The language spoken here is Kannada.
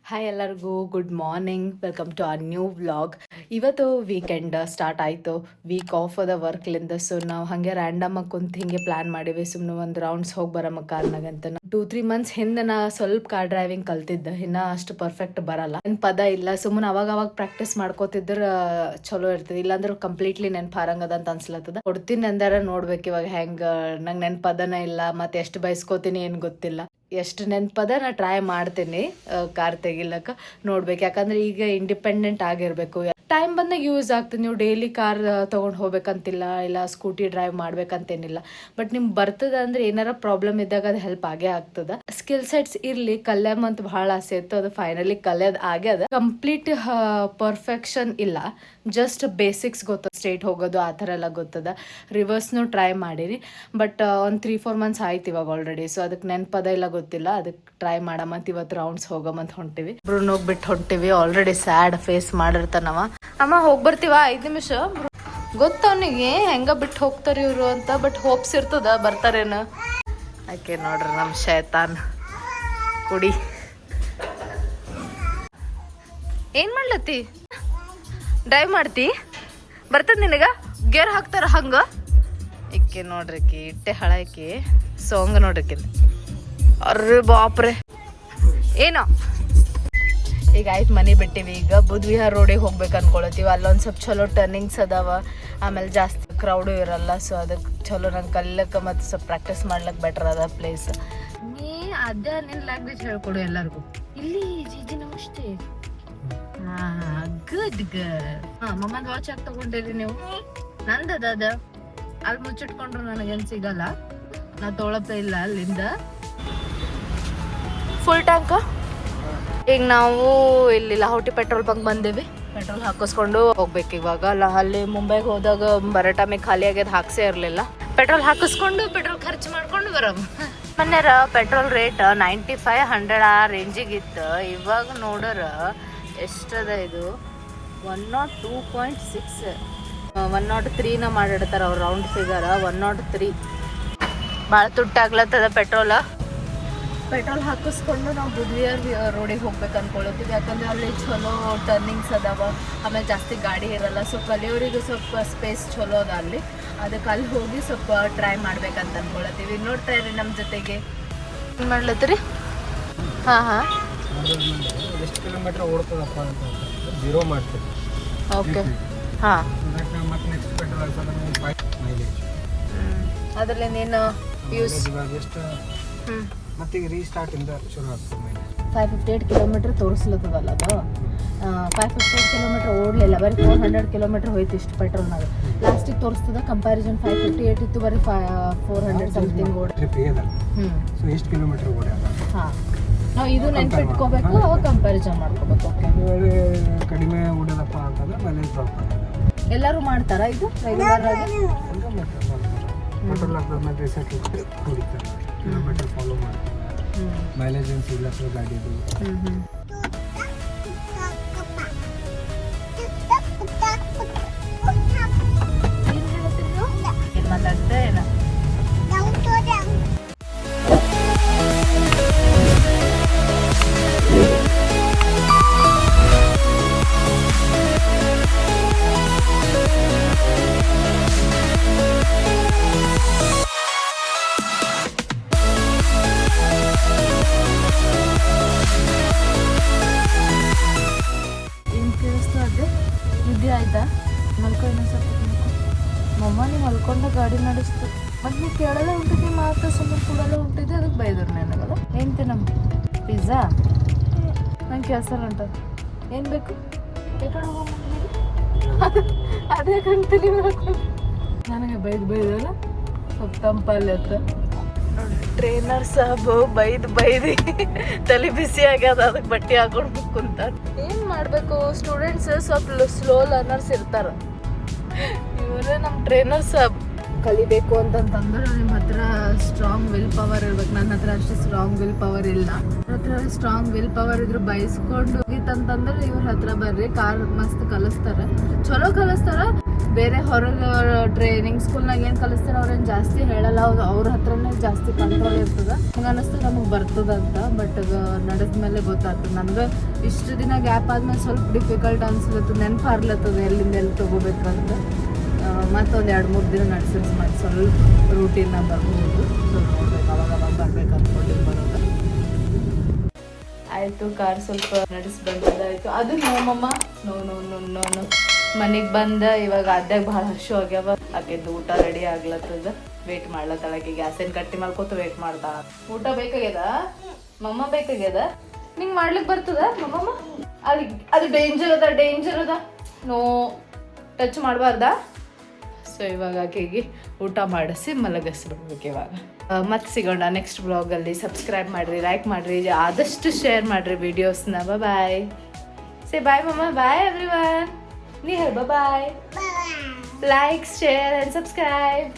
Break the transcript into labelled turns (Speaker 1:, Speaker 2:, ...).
Speaker 1: ಹಾಯ್ ಎಲ್ಲರಿಗೂ good morning, welcome to our new vlog. ಇವತ್ತು ವೀಕೆಂಡ್ ಸ್ಟಾರ್ಟ್ ಆಯಿತು, ವೀಕ್ ಆಫ್ ಅದ ವರ್ಕ್ಲಿಂದ. ಸೊ ನಾವು ಹಾಗೆ ರ್ಯಾಂಡಮ್ ಆಗಿ ಕುಂತು ಹಿಂಗೆ ಪ್ಲ್ಯಾನ್ ಮಾಡೀವಿ, ಸುಮ್ಮನೆ ಒಂದು ರೌಂಡ್ಸ್ ಹೋಗಿ ಬರಮ್ಮ ಕಾರ್ನಾಗಂತ. 2-3 ಮಂತ್ಸ್ ಹಿಂದೆ ನಾ ಸ್ವಲ್ಪ ಕಾರ್ ಡ್ರೈವಿಂಗ್ ಕಲ್ತಿದ್ದೆ, ಇನ್ನೂ ಅಷ್ಟು ಪರ್ಫೆಕ್ಟ್ ಬರಲ್ಲ, ನನ್ನ ಪದ ಇಲ್ಲ. ಸುಮ್ಮನೆ ಅವಾಗ ಪ್ರಾಕ್ಟೀಸ್ ಮಾಡ್ಕೋತಿದ್ರೆ ಚಲೋ ಇರ್ತದೆ, ಇಲ್ಲಾಂದ್ರೆ ಕಂಪ್ಲೀಟ್ಲಿ ನೆನ್ಪಾರಂಗದ ಅಂತ ಅನ್ಸ್ಲತ್ತದ. ಕೊಡ್ತೀನಿ ಅಂದಾರ ನೋಡ್ಬೇಕು ಇವಾಗ ಹೆಂಗೆ. ನಂಗೆ ನೆನ್ಪದನ ಇಲ್ಲ, ಮತ್ತೆ ಎಷ್ಟು ಬಯಸ್ಕೋತೀನಿ ಏನು ಗೊತ್ತಿಲ್ಲ. ಎಷ್ಟು ನೆನಪದ ನಾ ಟ್ರೈ ಮಾಡ್ತೀನಿ ಕಾರ್ ತೆಗಿಲಕ್ಕ, ನೋಡ್ಬೇಕು. ಯಾಕಂದ್ರೆ ಈಗ ಇಂಡಿಪೆಂಡೆಂಟ್ ಆಗಿರ್ಬೇಕು, ಟೈಮ್ ಬಂದಾಗ ಯೂಸ್ ಆಗ್ತದೆ. ನೀವು ಡೈಲಿ ಕಾರ್ ತೊಗೊಂಡು ಹೋಗ್ಬೇಕಂತಿಲ್ಲ, ಇಲ್ಲ ಸ್ಕೂಟಿ ಡ್ರೈವ್ ಮಾಡ್ಬೇಕಂತೇನಿಲ್ಲ. ಬಟ್ ನಿಮ್ಗೆ ಬರ್ತದ ಅಂದ್ರೆ ಏನಾರ ಪ್ರಾಬ್ಲಮ್ ಇದ್ದಾಗ ಅದು ಹೆಲ್ಪ್ ಆಗೇ ಆಗ್ತದ. ಸ್ಕಿಲ್ ಸೆಟ್ಸ್ ಇರ್ಲಿ, ಕಲ್ಯಮ್ ಅಂತ ಬಹಳ ಆಸೆ ಇತ್ತು, ಅದು ಫೈನಲಿ ಕಲಿಯೋದು ಆಗ್ಯದ. ಕಂಪ್ಲೀಟ್ ಪರ್ಫೆಕ್ಷನ್ ಇಲ್ಲ, ಜಸ್ಟ್ ಬೇಸಿಕ್ಸ್ ಗೊತ್ತದ, ಸ್ಟ್ರೇಟ್ ಹೋಗೋದು ಆ ಥರ ಎಲ್ಲ ಗೊತ್ತದ. ರಿವರ್ಸ್ನು ಟ್ರೈ ಮಾಡೀನಿ, ಬಟ್ ಒಂದು 3-4 ಮಂತ್ಸ್ ಆಯ್ತು ಇವಾಗ ಆಲ್ರೆಡಿ. ಸೊ ಅದಕ್ಕೆ ನೆನಪದ ಇಲ್ಲ, ಗೊತ್ತಿಲ್ಲ. ಅದಕ್ಕೆ ಟ್ರೈ ಮಾಡಮಂತ ಇವತ್ತು ರೌಂಡ್ಸ್ ಹೋಗಮಂತ ಹೊಂಟಿವಿ. ಬ್ರೂನೋಗ್ ಬಿಟ್ಟು ಹೊಂಟಿವಿ. ಆಲ್ರೆಡಿ ಸ್ಯಾಡ್ ಫೇಸ್ ಮಾಡಿರ್ತಾನವ. ಅಮ್ಮ ಹೋಗಿ ಬರ್ತೀವ 5 ನಿಮಿಷ. ಗೊತ್ತವನಿಗೆ ಹೆಂಗ ಬಿಟ್ಟು ಹೋಗ್ತಾರೆ ಇವರು ಅಂತ, ಬಟ್ ಹೋಪ್ಸ್ ಇರ್ತದ ಬರ್ತಾರೇನು. ಯಾಕೆ ನೋಡ್ರಿ ನಮ್ಮ ಶೈತಾನ್ ಕುಡಿ. ಏನ್ ಮಾಡ್ಲತ್ತಿ? ಡ್ರೈವ್ ಮಾಡ್ತಿ? ಬರ್ತದ ನಿನಗ? ಗೇರ್ ಹಾಕ್ತಾರ ಹಂಗ? ಇಕ್ಕೆ ನೋಡ್ರಿಕಿ ಇಟ್ಟೆ ಹಳಕಿ ಸೋಂಗ ನೋಡ್ರಿಕಿ. ಅರ್ರೆ ಬಾಪ್ರೆ, ಏನೋ ಈಗ ಆಯ್ತು ಮನೆ ಬಿಟ್ಟಿವಿ. ಈಗ ಬುದ್ಧವಿಹಾರ್ ರೋಡಿಗೆ ಹೋಗ್ಬೇಕು ಅನ್ಕೊಳತ್ತೀವಿ. ಅಲ್ಲೊಂದು ಸ್ವಲ್ಪ ಚಲೋ ಟರ್ನಿಂಗ್ಸ್ ಅದಾವ, ಆಮೇಲೆ ಜಾಸ್ತಿ ಕ್ರೌಡು ಇರಲ್ಲ. ಸೊ ಅದಕ್ಕೆ ಚಲೋ ನಂಗೆ ಕಲಿಯಕ್ಕೆ ಮತ್ತು ಸ್ವಲ್ಪ ಪ್ರಾಕ್ಟೀಸ್ ಮಾಡ್ಲಿಕ್ಕೆ ಬೆಟರ್ ಅದ ಪ್ಲೇಸ್. ನೀ ಅದೇ ನಿನ್ನ ಲ್ಯಾಂಗ್ವೇಜ್ ಹೇಳ್ಕೊಡು ಎಲ್ಲರಿಗೂ. ಇಲ್ಲಿ ಜೀಜಿ ನಮಸ್ತೆ. Good girl. ಮಮ್ಮಂದು ವಾಚ್ ಯಾಕೆ ತಗೊಂಡಿರಿ ನೀವು? ನಂದದ ಅದ ಅಲ್ಲಿ ಮುಚ್ಚಿಟ್ಕೊಂಡ್ರು ನನಗೇನು ಸಿಗಲ್ಲ, ನಾ ತೊಳಪ ಇಲ್ಲ ಅಲ್ಲಿಂದ. Full tank. ಈಗ ನಾವು ಇಲ್ಲಿ ಲಹೋಟಿ ಪೆಟ್ರೋಲ್ ಬಂಕ್ ಬಂದೇವಿ, ಪೆಟ್ರೋಲ್ ಹಾಕಿಸ್ಕೊಂಡು ಹೋಗ್ಬೇಕು ಇವಾಗ. ಅಲ್ಲಿ ಮುಂಬೈಗೆ ಹೋದಾಗ ಬರೋ ಟೈಮಿಗೆ ಖಾಲಿ ಆಗ್ಯದ, ಹಾಕ್ಸೇ ಇರಲಿಲ್ಲ. ಪೆಟ್ರೋಲ್ ಹಾಕಿಸ್ಕೊಂಡು ಪೆಟ್ರೋಲ್ ಖರ್ಚು ಮಾಡ್ಕೊಂಡು ಬರಮ್. ಮೊನ್ನೆರ ಪೆಟ್ರೋಲ್ ರೇಟ್ 9500 ಆ ರೇಂಜಿಗಿತ್ತು. ಇವಾಗ ನೋಡೋರ ಎಷ್ಟದ ಇದು 102.6, 103ನ ಮಾಡಿಡ್ತಾರೆ ಅವ್ರು ರೌಂಡ್ ಫಿಗರ್. 103 ಭಾಳ ತುಟ್ಟಾಗ್ಲತ್ತದ ಪೆಟ್ರೋಲ್. ಪೆಟ್ರೋಲ್ ಹಾಕಿಸ್ಕೊಂಡು ನಾವು ಬುದ್ಧವಿಹಾರ್ ರೋಡಿಗೆ ಹೋಗ್ಬೇಕು ಅನ್ಕೊಳತ್ತೀವಿ. ಯಾಕಂದ್ರೆ ಅಲ್ಲಿ ಚಲೋ ಟರ್ನಿಂಗ್ಸ್ ಅದಾವ, ಆಮೇಲೆ ಜಾಸ್ತಿ ಗಾಡಿ ಇರಲ್ಲ. ಸೊ ಕಲಿಯೋರಿಗೆ ಸ್ವಲ್ಪ ಸ್ಪೇಸ್ ಚಲೋ ಅದ ಅಲ್ಲಿ. ಅದಕ್ಕೆ ಅಲ್ಲಿ ಹೋಗಿ ಸ್ವಲ್ಪ ಟ್ರೈ ಮಾಡ್ಬೇಕಂತ ಅನ್ಕೊಳತ್ತೀವಿ. ನೋಡ್ತಾ ಇರಿ ನಮ್ಮ ಜೊತೆಗೆ. ಏನು ಮಾಡ್ಲತ್ತೀರಿ? ಹಾಂ
Speaker 2: ಎಷ್ಟು ಕಿಲೋಮೀಟರ್ ಓಡ್ತದಪ್ಪ ಅಂತ 0 ಮಾಡ್ತೀವಿ.
Speaker 1: ಓಕೆ. ಹಾಂ,
Speaker 2: ಮತ್ತೆ ನೆಕ್ಸ್ಟ್ ಪೆಟ್ರೋಲ್ ಹಾಕ್ಸೋದು 5 ಮೈಲೇಜ್.
Speaker 1: ಅದರಲ್ಲಿ ನೀನು ಯೂಸ್
Speaker 2: ಇವಾಗ ಎಷ್ಟು ಮತ್ತೆ ಈಗ ರೀಸ್ಟಾರ್ಟ್ ಇಂದ ಶುರು ಆಗ್ತದೆ ಮೈಲೇಜ್.
Speaker 1: 558 ಕಿಲೋಮೀಟರ್ ತೋರಿಸ್ಲತ್ತದಲ್ಲ ಅದು. 558 ಕಿಲೋಮೀಟರ್ ಓಡಲಿಲ್ಲ, ಬರೀ 400 ಕಿಲೋಮೀಟರ್ ಹೋಯ್ತು ಇಷ್ಟು ಪೆಟ್ರೋಲ್ನಾಗ. ಲಾಸ್ಟಿಗೆ ತೋರಿಸ್ತದ ಕಂಪ್ಯಾರಿಸನ್ 558 ಇತ್ತು, ಬರೀ 400 ಸಮಥಿಂಗ್ ಓಡಿ.
Speaker 2: ಟ್ರಿಪ್ ಏದಲ್ಲ. ಸೊ ಎಷ್ಟು ಕಿಲೋಮೀಟರ್ ಓಡ್ಯಾದ?
Speaker 1: ಹಾಂ, ನಾವು ಇದು ನೆನ್ಪಿಟ್ಕೋಬೇಕು, ಅವಾಗ ಕಂಪ್ಯಾರಿಸನ್ ಮಾಡ್ಕೋಬೇಕು. ಓಕೆ,
Speaker 2: ಕಡಿಮೆ ಓಡೋದಪ್ಪ ಅಂತಂದ್ರೆ ಮೈಲೇಜ್ ಡ್ರಾಪ್ ಆಗೋದು.
Speaker 1: ಎಲ್ಲರೂ ಮಾಡ್ತಾರಾ ಇದು ರೆಗ್ಯುಲರ್ ಆಗಿ?
Speaker 2: ಪೆಟ್ರೋಲ್ ಹಾಕಿದ ಮೇಲೆ ರೀಸೆಟ್ ಕುಡಿತಾರೆ, ಕಿಲೋಮೀಟರ್ ಫಾಲೋ ಮಾಡ್ತಾರೆ. ಮೈಲೇಜ್ ಏನು ಸಿಗ್ಲತ್ತದ ಗಾಡಿದು.
Speaker 1: ಏನು ಮಾತಾಡ್ತಾ ಏನ? ನಿದ್ದೆ ಆಯ್ತಾ? ಮಲ್ಕೊಂಡು ಸ್ವಲ್ಪ ಮಮ್ಮ ನೀವು ಮಲ್ಕೊಂಡ ಗಾಡಿ ನಡೆಸ್ತು. ಮತ್ತು ನೀವು ಕೇಳಲ್ಲ ಹೊಂಟಿದ್ದೆ, ಮಾತ್ರ ಸುಮ್ಮನೆ ಕೂಡಲ್ಲ ಹೊಂಟಿದ್ದೆ, ಅದಕ್ಕೆ ಬೈದರು ನನಗಲ್ಲ. ಏನು ತಿನ್ನಮ್ಮ? ಪಿಜ್ಜಾ? ನಂಗೆ ಕೆಲಸ ಹೊಂಟದ. ಏನು ಬೇಕು? ಅದೇ ಕಂತೀನಿ ನನಗೆ ಬೈದಲ್ಲ ಸ್ವಲ್ಪ ತಂಪಲ್ಲಿ ಅಂತ. ಟ್ರೈನರ್ ಸಾಬು ಬೈದು ತಲೆ ಬಿಸಿ ಆಗ್ಯದ, ಅದಕ್ಕೆ ಬಟ್ಟೆ ಹಾಕೊಂಡು ಕುಂತ. ಏನು ಮಾಡಬೇಕು, ಸ್ಟೂಡೆಂಟ್ಸ್ ಸ್ವಲ್ಪ ಸ್ಲೋ ಲರ್ನರ್ಸ್ ಇರ್ತಾರೆ. ಇವರೇ ನಮ್ಮ ಟ್ರೈನರ್ ಸಾಬ್. ಕಲಿಬೇಕು ಅಂತಂತಂದ್ರೆ ನಿಮ್ಮ ಹತ್ರ ಸ್ಟ್ರಾಂಗ್ ವಿಲ್ ಪವರ್ ಇರ್ಬೇಕು. ನನ್ನ ಹತ್ರ ಅಷ್ಟು ಸ್ಟ್ರಾಂಗ್ ವಿಲ್ ಪವರ್ ಇಲ್ಲ. ನನ್ನ ಹತ್ರ ಸ್ಟ್ರಾಂಗ್ ವಿಲ್ ಪವರ್ ಇದ್ರೆ ಬಯಸ್ಕೊಂಡು ಹೋಗಿತ್ತಂತಂದ್ರೆ ಇವ್ರ ಹತ್ರ ಬರ್ರಿ, ಕಾರ್ ಮಸ್ತ್ ಕಲಿಸ್ತಾರೆ, ಚಲೋ ಕಲಿಸ್ತಾರ. ಬೇರೆ ಹೊರಗೆ ಟ್ರೈನಿಂಗ್ ಸ್ಕೂಲ್ನಾಗ ಏನು ಕಲಿಸ್ತಾರೆ ಅವ್ರೇನು ಜಾಸ್ತಿ ಹೇಳಲ್ಲ, ಅವ್ರ ಹತ್ರನೇ ಜಾಸ್ತಿ ಕಂಟ್ರೋಲ್ ಇರ್ತದೆ. ಹಂಗೆ ಅನ್ನಿಸ್ತದೆ ನಮಗೆ ಬರ್ತದಂತ. ಬಟ್ ನಡೆದ್ಮೇಲೆ ಗೊತ್ತಾಗ್ತದೆ. ನನಗೆ ಇಷ್ಟು ದಿನ ಗ್ಯಾಪ್ ಆದ್ಮೇಲೆ ಸ್ವಲ್ಪ ಡಿಫಿಕಲ್ಟ್ ಅನ್ಸ್ಲತ್ತದ, ನೆನಪು ಹಾರ್ಲತ್ತದ ಎಲ್ಲಿಂದ ಎಲ್ಲಿ ತೊಗೋಬೇಕಂತ. ಮತ್ತೊಂದು 2-3 ದಿನ ನಡೆಸಿಸ್ ಮಾಡಿ ಸ್ವಲ್ಪ ರೂಟೀನಾಗ ಬರ್ಬೋದು. ಸೊ ನೋಡ್ಬೇಕು, ಅವಾಗ ಬರ್ಬೇಕು ಅಂದ್ಕೊಂಡಿದ್ದು ಬರೋದು. ಆಯಿತು, ಕಾರ್ ಸ್ವಲ್ಪ ನಡೆಸಿ ಬಂದದಾಯಿತು. ಅದು ನೋಮಮ್ಮ ನೋ ಮನೆಗೆ ಬಂದ ಇವಾಗ ಅದ್ದಾಗ ಭಾಳ ಹಶು ಆಗ್ಯಾವ. ಆಕೆದ್ದು ಊಟ ರೆಡಿ ಆಗ್ಲತ್ತದ. ವೇಟ್ ಮಾಡ್ಲತ್ತಳಕ್ಕೆ, ಗ್ಯಾಸೇನು ಕಟ್ಟಿ ಮಾಡ್ಕೋತ ವೇಟ್ ಮಾಡ್ತಾಳ. ಊಟ ಬೇಕಾಗ್ಯದ ಮಮ್ಮ, ಬೇಕಾಗ್ಯದ ನಿಂಗೆ ಮಾಡ್ಲಿಕ್ಕೆ ಬರ್ತದ ಮಮ್ಮಮ್ಮ? ಅದು ಡೇಂಜರ್ ಅದ, ನೋ ಟಚ್ ಮಾಡಬಾರ್ದಾ? ಸೊ ಇವಾಗ ಆಕೆಗೆ ಊಟ ಮಾಡಿಸಿ ಮಲಗಿಸ್ಬಿಡ್ಬೇಕು ಇವಾಗ. ಮತ್ತೆ ಸಿಗೋಣ ನೆಕ್ಸ್ಟ್ ಬ್ಲಾಗಲ್ಲಿ. ಸಬ್ಸ್ಕ್ರೈಬ್ ಮಾಡಿರಿ, ಲೈಕ್ ಮಾಡಿರಿ, ಆದಷ್ಟು ಶೇರ್ ಮಾಡಿರಿ ವಿಡಿಯೋಸ್ನ. ಬಾಯ್ ಸೇ ಬಾಯ್ ಮಮ್ಮ, ಬಾಯ್ ಎವ್ರಿವನ್. ನೀ ಹೇಳ bye. Like, share and subscribe.